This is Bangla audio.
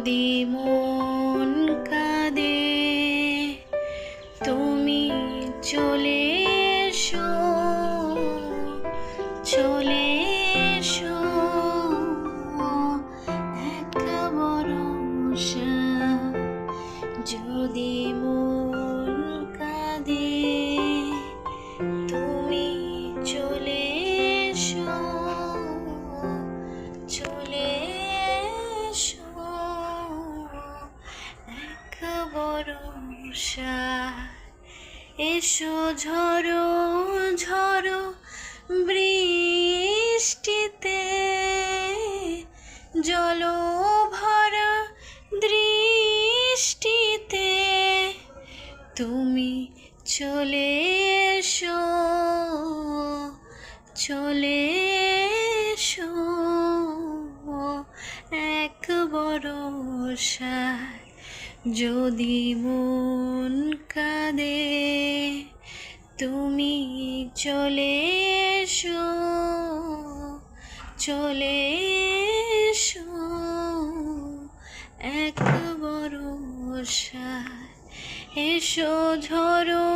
যদি মন কাঁদে তুমি চলে এসো, চলে এসো একা ভরসা। যদি মন কাঁদে তুমি চলে এসো, চলে এসো একা ভরসা। এসো ঝড়ো ঝড়ো বৃষ্টিতে, জল ভরা দৃষ্টিতে তুমি চলে এসো, চলে এসো এক ভরসা। যদি মন কাঁদে তুমি চলে এসো, চলে এসো এক ভরসা। এসো ঝড়ো